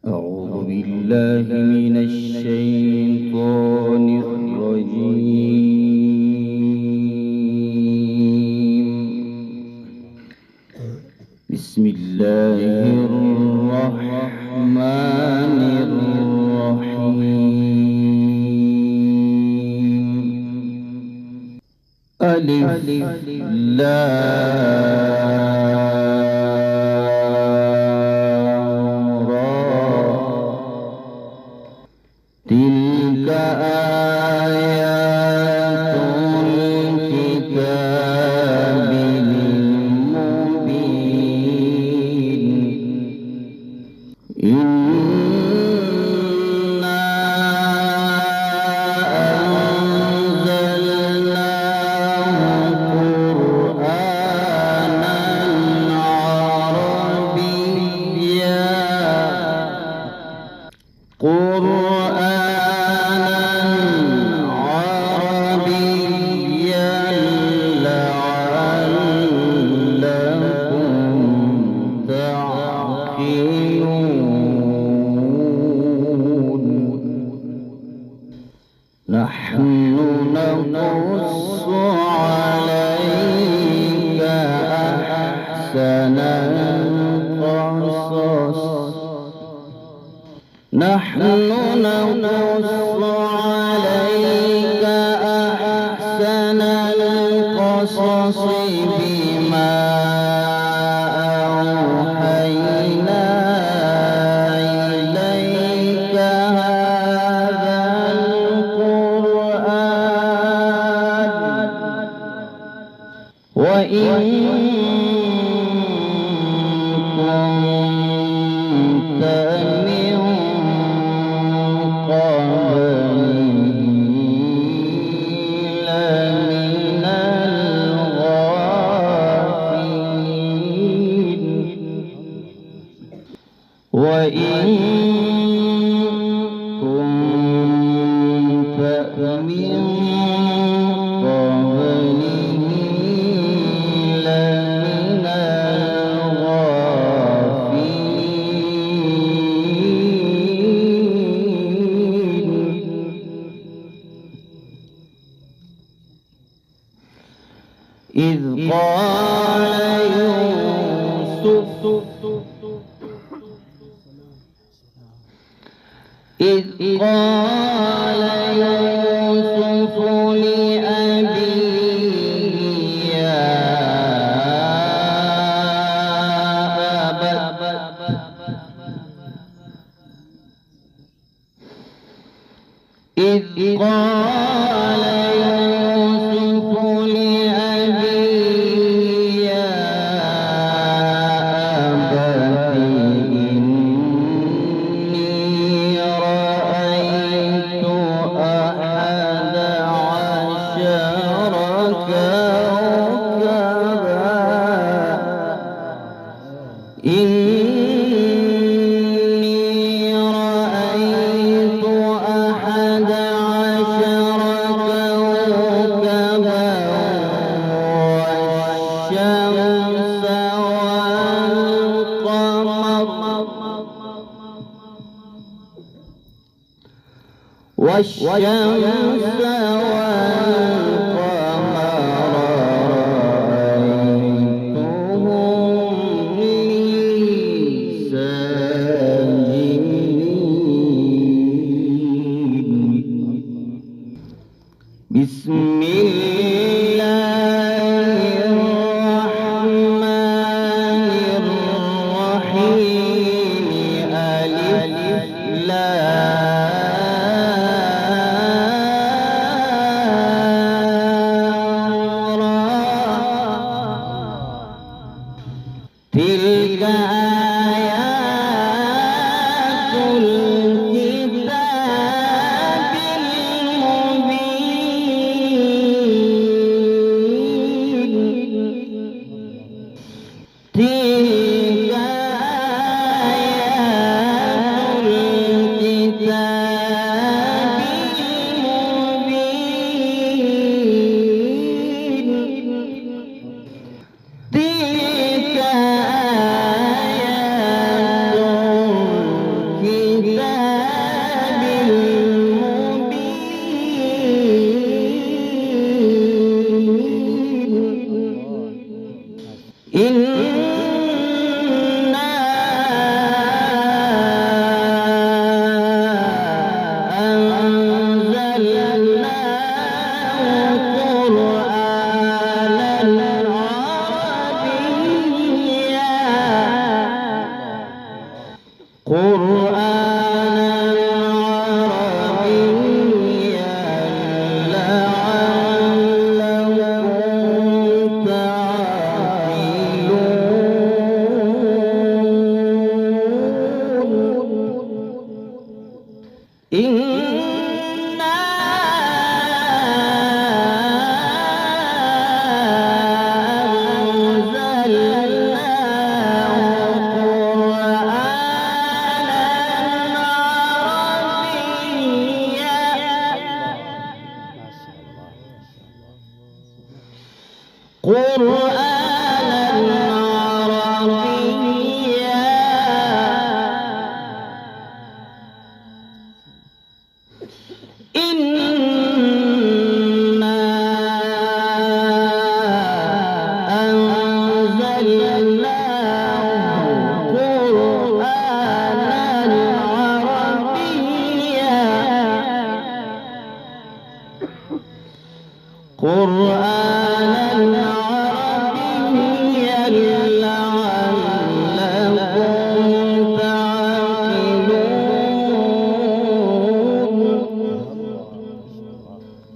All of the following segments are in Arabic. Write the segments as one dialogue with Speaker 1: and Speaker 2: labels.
Speaker 1: أعوذ بالله من الشيطان الرجيم. بسم الله الرحمن الرحيم. ألف لام تلك آيات الكتاب المبين. إنا أنزلناه قرآنا عربيا لعلكم تعقلون. نحن نقص عليك أحسن القصص. نحن نقص عليك أحسن القصص بما أوحينا إليك هذا القرآن وإن كنت من وإن كنت من قبله لمن الغافلين. إذ قال يوسف لأبيه يا أبت إذ قال يوسف لأبيه يا أبت إني رأيت أحد عشر كوكبا إني رأيت أحد عشر كوكبا والشمس والقمر رأيتهم لي ساجدين. بسم الله الرحمن الرحيم. ألف لام را تلك آيات الكتاب المبين. تلك آيات الكتاب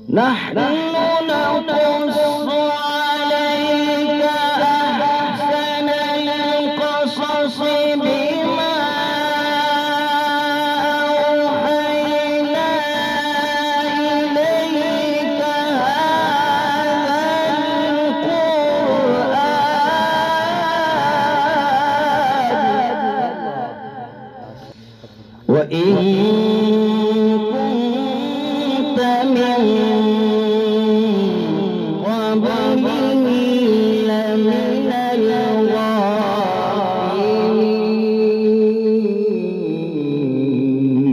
Speaker 1: نحن نقص عليك أحسن القصص بما أوحينا إليك هذا القرآن وإن كنت من قبله لمن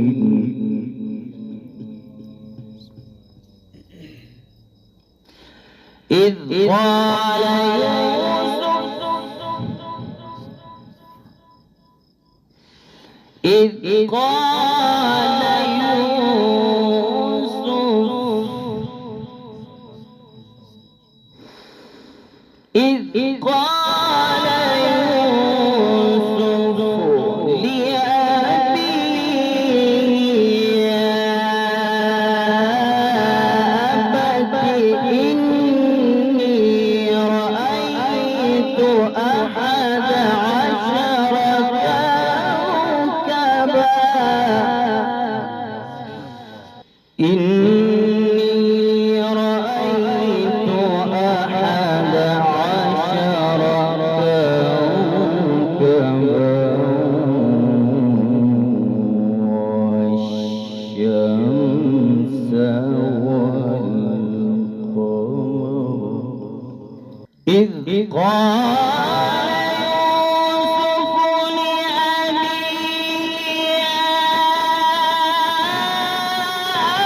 Speaker 1: الغافلين إذ قال يوسف لأبيه يا أبت إني رأيت أحد عشر كوكبا إني رأيت أحد عشر كوكبا والشمس والقمر إذ قال يوسف لأبيه يا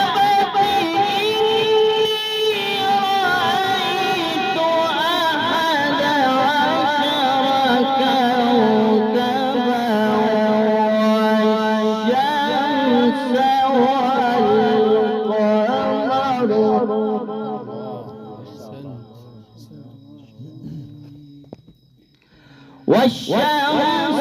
Speaker 1: أبت إني رأيت أحد عشر كوكبا والشمس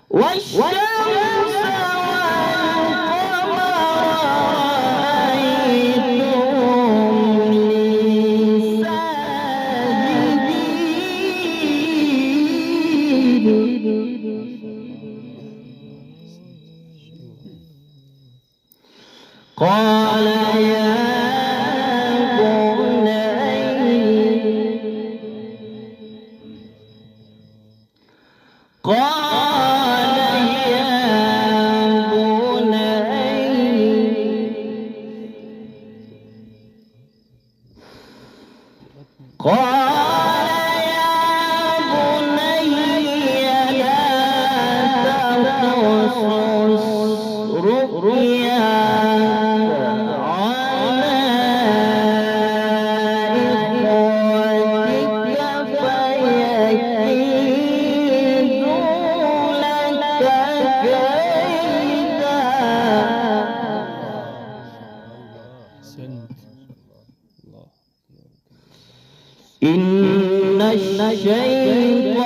Speaker 1: والشمس قال يا بني قال يا بني لا تقصص رؤياك على إخوتك فيكيدوا لك كيدا إن الشيطان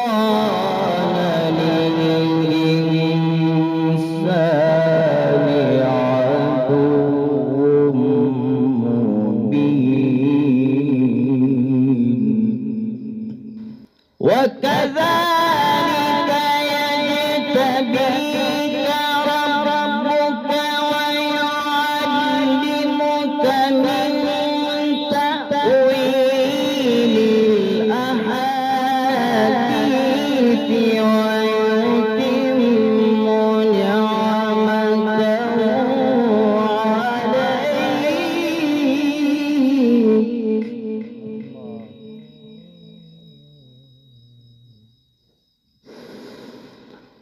Speaker 1: للإنسان عدو مبين وكذلك يجتبيك ربك ويعلمك من تأويل الأحاديث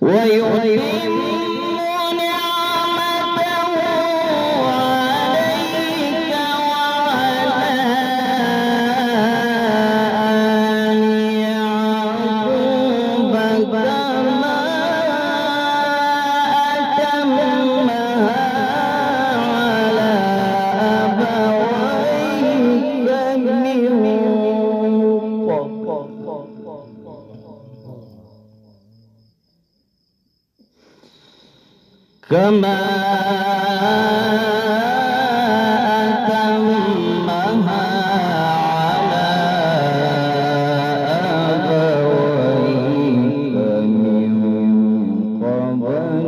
Speaker 1: ويتم نعمته عليك وعلى آل يعقوب كما أتمها على أبويك من قبل كما أتمها على أبويك من قبل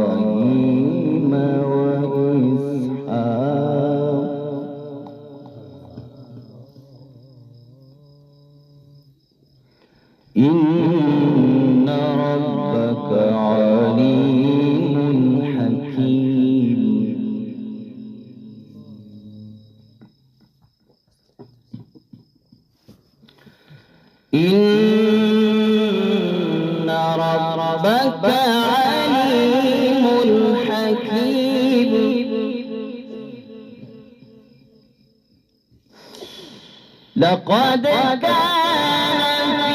Speaker 1: إبراهيم وإسحاق إن ربك عليم حكيم إن ربك عليم حكيم لقد كان في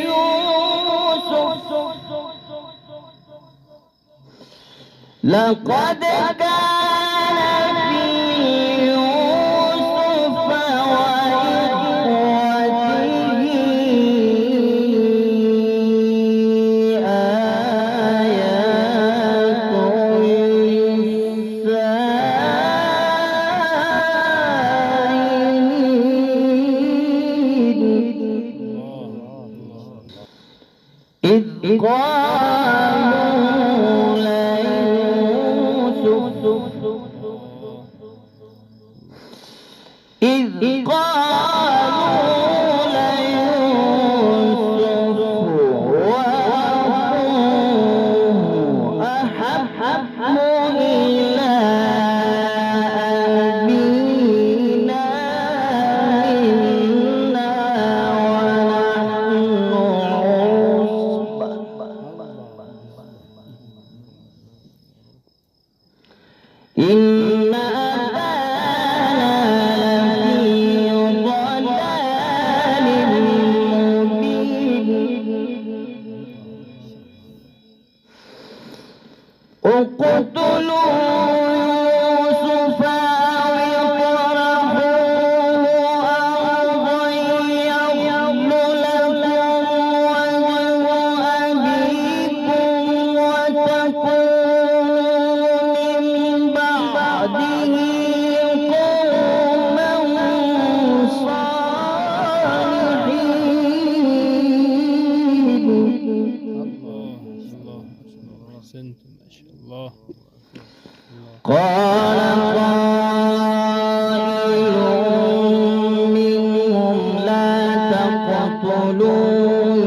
Speaker 1: يوسف لقد كان في يوسف وإخوته آيات للسائلين إذ قالوا ليوسف وأخوه أحب إلى أبينا منا ونحن عصبة إن أبانا لفي ضلال مبين اقتلوا يوسف أو اطرحوه أرضا يخل لكم وجه أبيكم وتكونوا من بعده قوما صالحين قال قائل منهم لا تقتلوا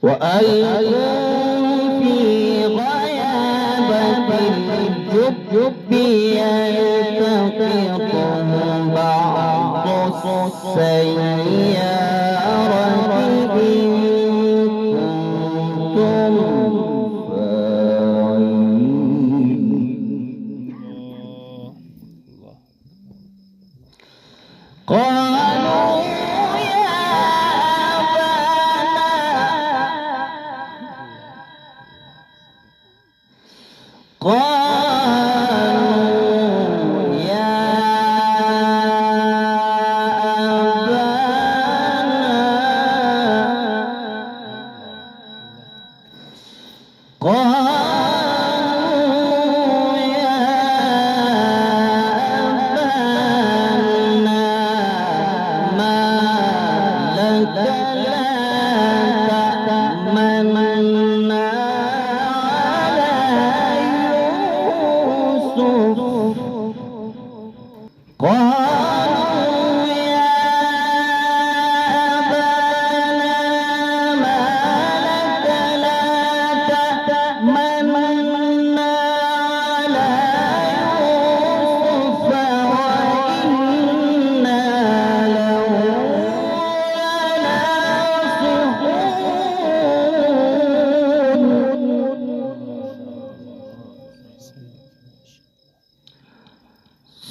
Speaker 1: وألقوا في غيابة الجب يلتقطه بعض السيارة إن كنتم فاعلين. قالوا يا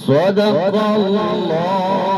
Speaker 1: صدق الله